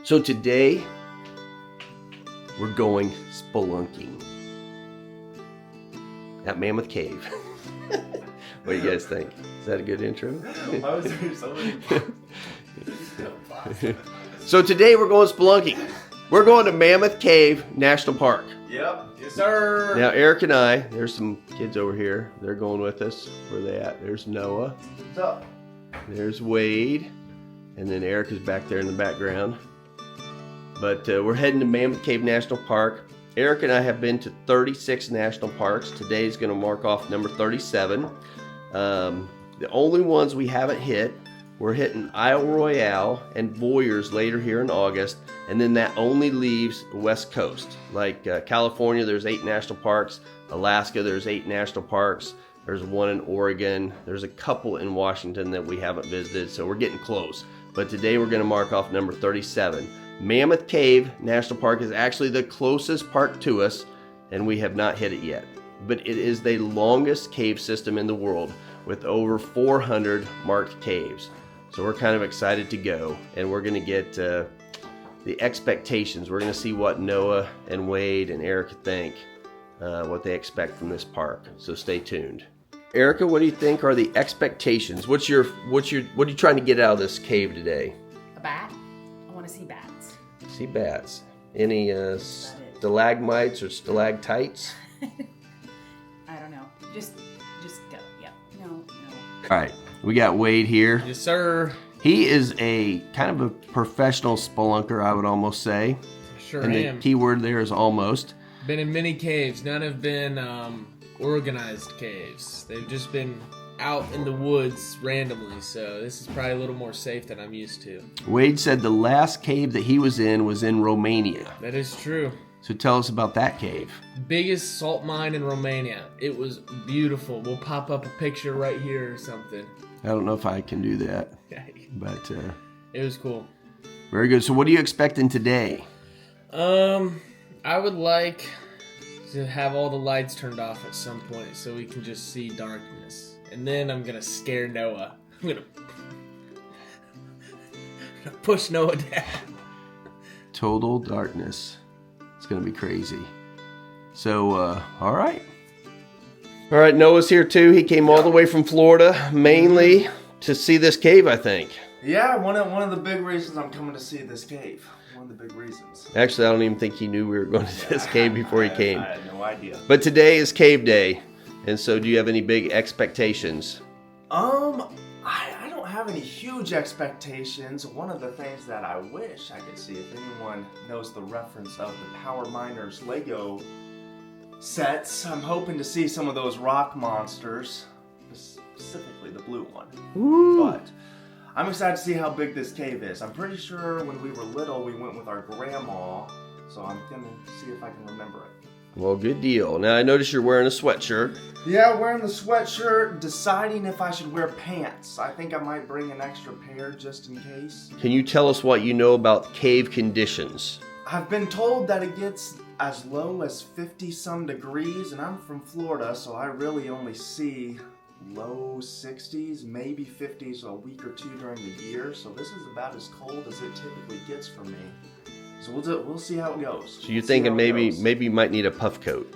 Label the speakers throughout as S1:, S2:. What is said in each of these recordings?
S1: So today, we're going spelunking at Mammoth Cave. What do you guys think? Is that a good intro? So today we're going spelunking. We're going to Mammoth Cave National Park.
S2: Yep. Yes, sir.
S1: Now Eric and I, there's some kids over here. They're going with us. Where are they at? There's Noah.
S2: What's up?
S1: There's Wade. And then Eric is back there in the background. But we're heading to Mammoth Cave National Park. Eric and I have been to 36 national parks. Today is going to mark off number 37. The only ones we haven't hit, we're hitting Isle Royale and Boyers later here in August. And then that only leaves the West Coast. Like California, there's 8 national parks. Alaska, there's 8 national parks. There's one in Oregon. There's a couple in Washington that we haven't visited, so we're getting close. But today we're going to mark off number 37. Mammoth Cave National Park is actually the closest park to us, and we have not hit it yet. But it is the longest cave system in the world with over 400 marked caves. So we're kind of excited to go, and we're going to get the expectations. We're going to see what Noah and Wade and Erica think, what they expect from this park. So stay tuned. Erica, what do you think are the expectations? What are you trying to get out of this cave today?
S3: A bat? I want to see bats.
S1: See bats. Any stalagmites or stalactites?
S3: I don't know. Just go. Yep. No.
S1: All right, we got Wade here.
S2: Yes, sir.
S1: He is a kind of a professional spelunker, I would almost say.
S2: Sure
S1: and
S2: am.
S1: the key word there is almost.
S2: Been in many caves. None have been organized caves. They've just been out in the woods randomly, so this is probably a little more safe than I'm used to.
S1: Wade said the last cave that he was in Romania.
S2: That is true.
S1: So tell us about that cave.
S2: Biggest salt mine in Romania. It was beautiful. We'll pop up a picture right here or something.
S1: I don't know if I can do that, but
S2: it was cool.
S1: Very good. So what are you expecting today?
S2: I would like to have all the lights turned off at some point so we can just see darkness. And then I'm gonna scare Noah. I'm gonna push Noah down.
S1: Total darkness. It's gonna be crazy. So, all right. All right, Noah's here too. He came all the way from Florida, mainly to see this cave, I think.
S4: Yeah, one of the big reasons I'm coming to see this cave. One of the big reasons.
S1: Actually, I don't even think he knew we were going to this cave before he came.
S4: I had no idea.
S1: But today is cave day. And so do you have any big expectations?
S4: I don't have any huge expectations. One of the things that I wish I could see, if anyone knows the reference of the Power Miners Lego sets, I'm hoping to see some of those rock monsters, specifically the blue one.
S1: Woo.
S4: But I'm excited to see how big this cave is. I'm pretty sure when we were little, we went with our grandma, so I'm gonna see if I can remember it.
S1: Well, good deal. Now, I notice you're wearing a sweatshirt.
S4: Yeah, wearing the sweatshirt, deciding if I should wear pants. I think I might bring an extra pair just in case.
S1: Can you tell us what you know about cave conditions?
S4: I've been told that it gets as low as 50-some degrees, and I'm from Florida, so I really only see low 60s, maybe 50s a week or two during the year, so this is about as cold as it typically gets for me. So we'll see how it goes.
S1: So you're thinking maybe you might need a puff coat.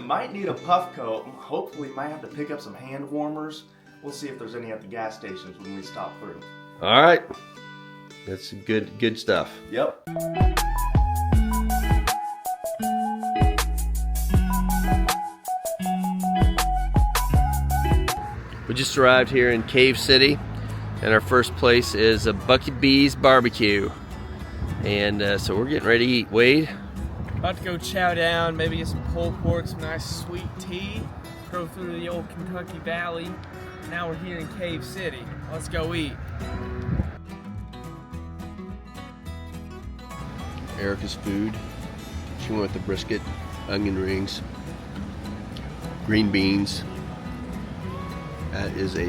S4: Might need a puff coat. Hopefully might have to pick up some hand warmers. We'll see if there's any at the gas stations when we stop through.
S1: All right. That's good stuff.
S4: Yep.
S1: We just arrived here in Cave City, and our first place is a Bucky B's Barbecue. And so we're getting ready to eat. Wade?
S2: About to go chow down, maybe get some pulled pork, some nice sweet tea, go through the old Kentucky Valley. Now we're here in Cave City. Let's go eat.
S1: Erica's food. She went with the brisket, onion rings, green beans. That is a...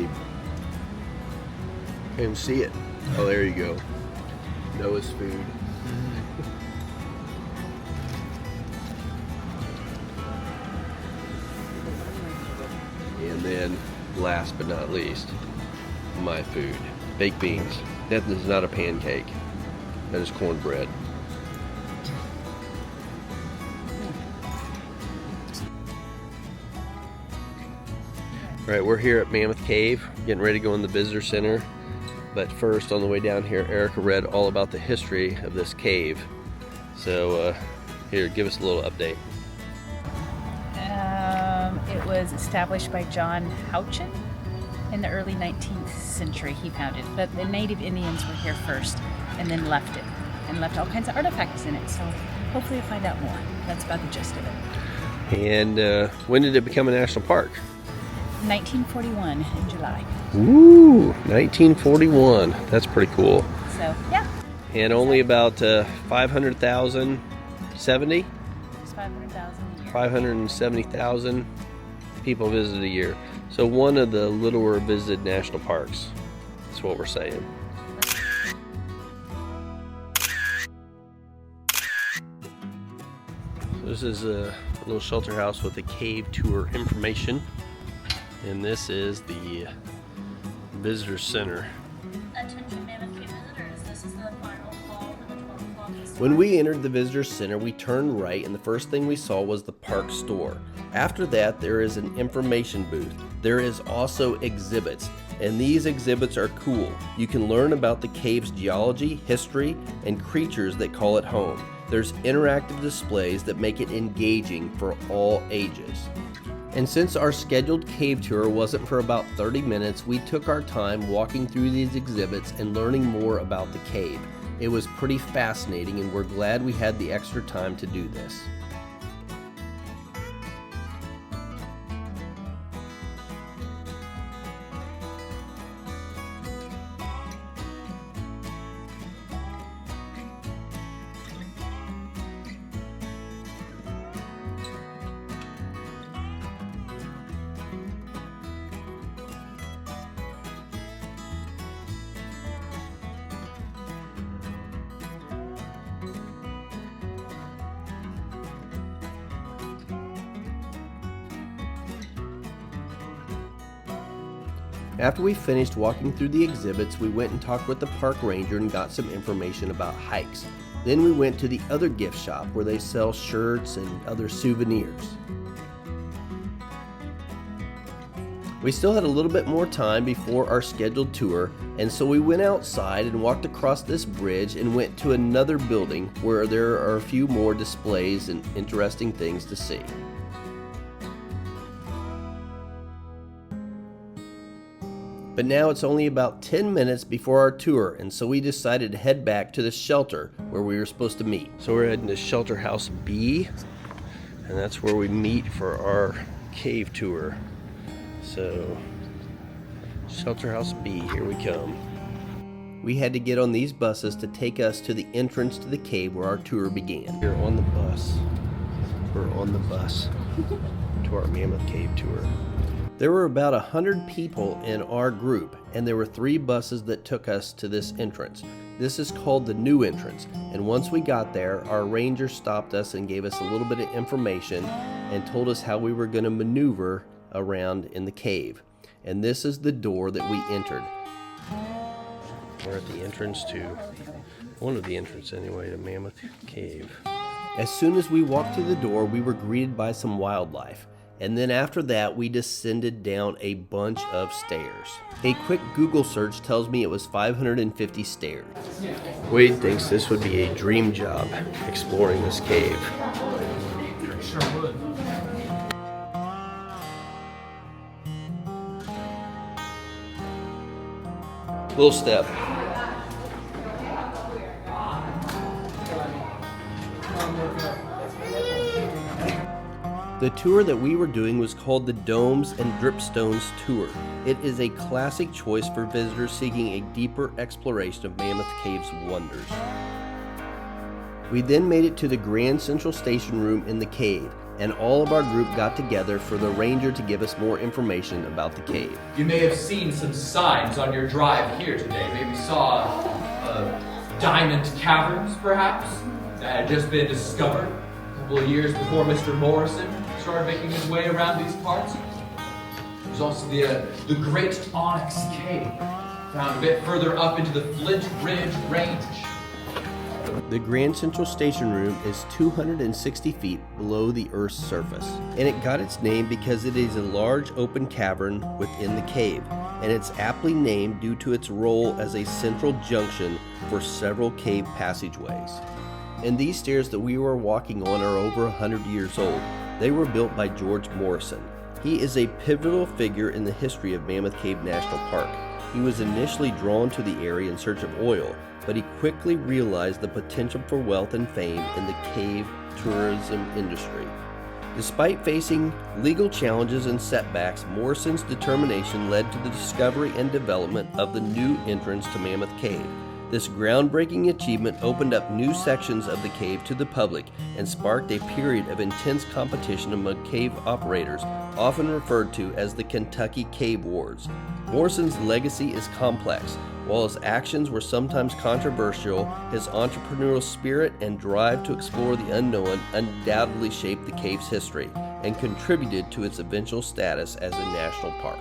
S1: Can't even see it. Oh, there you go. Noah's food. And then, last but not least, my food. Baked beans. That is not a pancake. That is cornbread. All right, we're here at Mammoth Cave, getting ready to go in the visitor center. But first, on the way down here, Erica read all about the history of this cave. So here, give us a little update.
S3: It was established by John Houchin in the early 19th century. He founded it, but the native Indians were here first and then left it and left all kinds of artifacts in it. So hopefully you'll find out more. That's about the gist of it.
S1: And when did it become a national park?
S3: 1941 in July.
S1: Ooh, 1941. That's pretty cool.
S3: So, yeah.
S1: And only about 500,000, 70?
S3: It's 500,000 a year.
S1: 570,000 people visit a year. So one of the littler visited national parks. That's what we're saying. So this is a little shelter house with a cave tour information. And this is the visitor center.
S5: Attention Mammoth Cave visitors, this is the final call for the 12 o'clock.
S1: When we entered the visitor center, we turned right and the first thing we saw was the park store. After that, there is an information booth. There is also exhibits, and these exhibits are cool. You can learn about the cave's geology, history, and creatures that call it home. There's interactive displays that make it engaging for all ages. And since our scheduled cave tour wasn't for about 30 minutes, we took our time walking through these exhibits and learning more about the cave. It was pretty fascinating, and we're glad we had the extra time to do this. After we finished walking through the exhibits, we went and talked with the park ranger and got some information about hikes. Then we went to the other gift shop where they sell shirts and other souvenirs. We still had a little bit more time before our scheduled tour, and so we went outside and walked across this bridge and went to another building where there are a few more displays and interesting things to see. But now it's only about 10 minutes before our tour, and so we decided to head back to the shelter where we were supposed to meet. So we're heading to Shelter House B, and that's where we meet for our cave tour. So, Shelter House B, here we come. We had to get on these buses to take us to the entrance to the cave where our tour began. We're on the bus. We're on the bus to our Mammoth Cave tour. There were about 100 people in our group, and there were 3 buses that took us to this entrance. This is called the new entrance, and once we got there, our ranger stopped us and gave us a little bit of information and told us how we were going to maneuver around in the cave. And this is the door that we entered. We're at the entrance to, one of the entrances anyway, to Mammoth Cave. As soon as we walked through the door, we were greeted by some wildlife. And then after that, we descended down a bunch of stairs. A quick Google search tells me it was 550 stairs. Wade thinks this would be a dream job, exploring this cave.
S2: Sure would.
S1: Little step. The tour that we were doing was called the Domes Dripstones Tour. It is a classic choice for visitors seeking a deeper exploration of Mammoth Cave's wonders. We then made it to the Grand Central Station Room in the cave, and all of our group got together for the ranger to give us more information about the cave.
S6: You may have seen some signs on your drive here today. Maybe saw diamond caverns, perhaps, that had just been discovered a couple of years before Mr. Morrison started making his way around these parts. There's also the Great Onyx Cave, found a bit further up into the Flint Ridge Range.
S1: The Grand Central Station Room is 260 feet below the Earth's surface, and it got its name because it is a large open cavern within the cave, and it's aptly named due to its role as a central junction for several cave passageways. And these stairs that we were walking on are over 100 years old. They were built by George Morrison. He is a pivotal figure in the history of Mammoth Cave National Park. He was initially drawn to the area in search of oil, but he quickly realized the potential for wealth and fame in the cave tourism industry. Despite facing legal challenges and setbacks, Morrison's determination led to the discovery and development of the new entrance to Mammoth Cave. This groundbreaking achievement opened up new sections of the cave to the public and sparked a period of intense competition among cave operators, often referred to as the Kentucky Cave Wars. Morrison's legacy is complex. While his actions were sometimes controversial, his entrepreneurial spirit and drive to explore the unknown undoubtedly shaped the cave's history and contributed to its eventual status as a national park.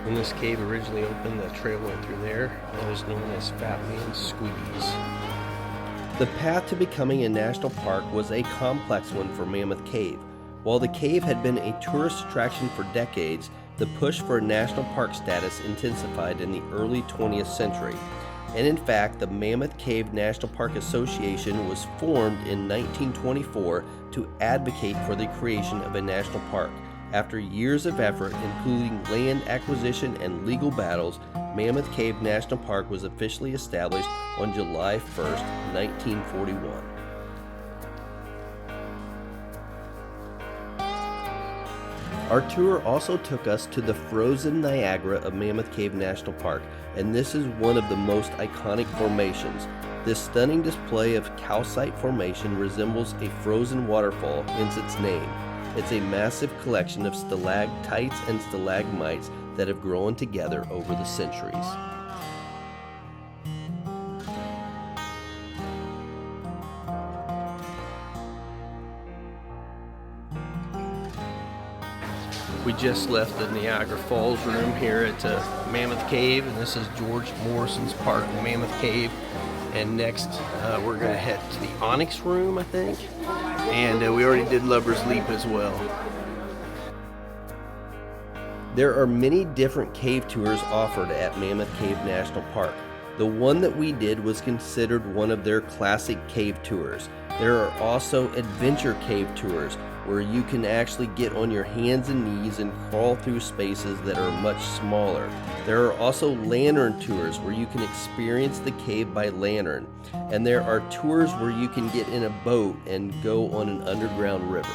S1: When this cave originally opened, the trail went through there. It was known as Fat Man's Squeeze. The path to becoming a national park was a complex one for Mammoth Cave. While the cave had been a tourist attraction for decades, the push for a national park status intensified in the early 20th century. And in fact, the Mammoth Cave National Park Association was formed in 1924 to advocate for the creation of a national park. After years of effort, including land acquisition and legal battles, Mammoth Cave National Park was officially established on July 1st, 1941. Our tour also took us to the frozen Niagara of Mammoth Cave National Park, and this is one of the most iconic formations. This stunning display of calcite formation resembles a frozen waterfall, hence its name. It's a massive collection of stalactites and stalagmites that have grown together over the centuries. We just left the Niagara Falls room here at Mammoth Cave, and this is George Morrison's part of Mammoth Cave. And next, we're going to head to the Onyx room, I think. And we already did Lover's Leap as well. There are many different cave tours offered at Mammoth Cave National Park. The one that we did was considered one of their classic cave tours. There are also adventure cave tours where you can actually get on your hands and knees and crawl through spaces that are much smaller. There are also lantern tours where you can experience the cave by lantern. And there are tours where you can get in a boat and go on an underground river.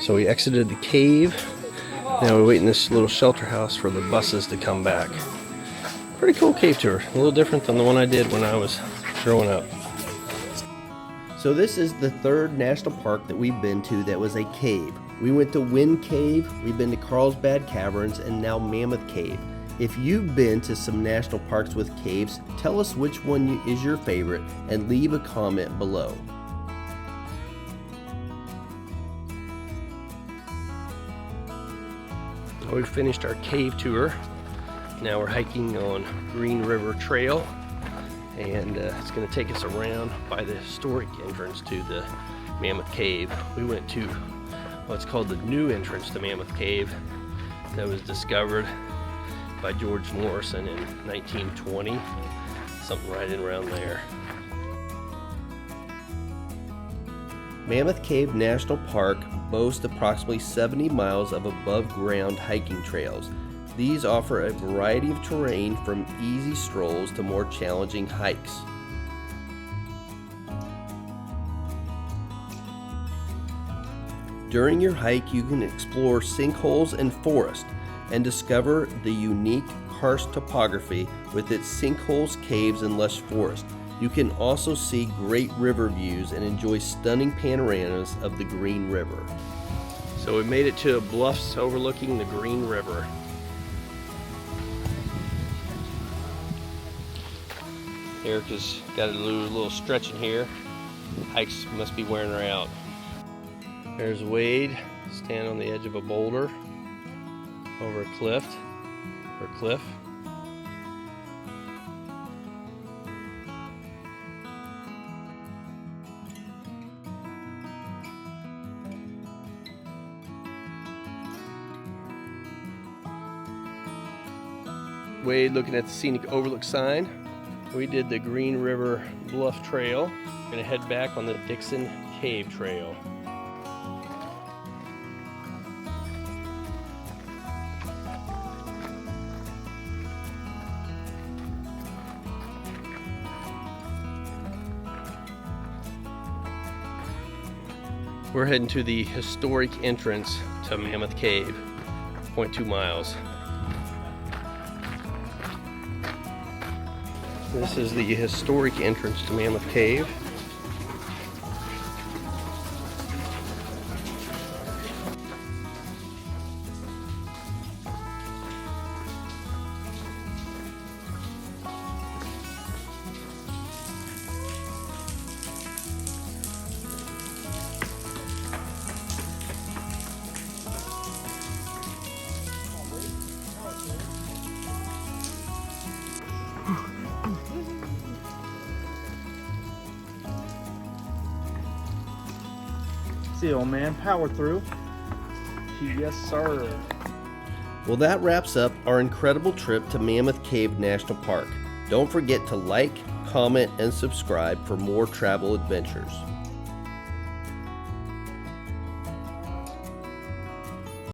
S1: So we exited the cave. Now we're waiting in this little shelter house for the buses to come back. Pretty cool cave tour. A little different than the one I did when I was growing up. So this is the third national park that we've been to that was a cave. We went to Wind Cave, we've been to Carlsbad Caverns, and now Mammoth Cave. If you've been to some national parks with caves, tell us which one is your favorite and leave a comment below. We finished our cave tour. Now we're hiking on Green River Trail, and it's going to take us around by the historic entrance to the Mammoth Cave. We went to what's called the new entrance to Mammoth Cave that was discovered by George Morrison in 1920, something right in around there. Mammoth Cave National Park boasts approximately 70 miles of above-ground hiking trails. These offer a variety of terrain from easy strolls to more challenging hikes. During your hike, you can explore sinkholes and forest and discover the unique karst topography with its sinkholes, caves, and lush forest. You can also see great river views and enjoy stunning panoramas of the Green River. So we made it to bluffs overlooking the Green River. Erica's got to do a little stretching here. Hikes must be wearing her out. There's Wade standing on the edge of a boulder over a cliff. Wade looking at the scenic overlook sign. We did the Green River Bluff Trail. We're gonna head back on the Dixon Cave Trail. We're heading to the historic entrance to Mammoth Cave, 0.2 miles. This is the historic entrance to Mammoth Cave.
S7: See, old man, power through. Yes, sir.
S1: Well, that wraps up our incredible trip to Mammoth Cave National Park. Don't forget to like, comment, and subscribe for more travel adventures.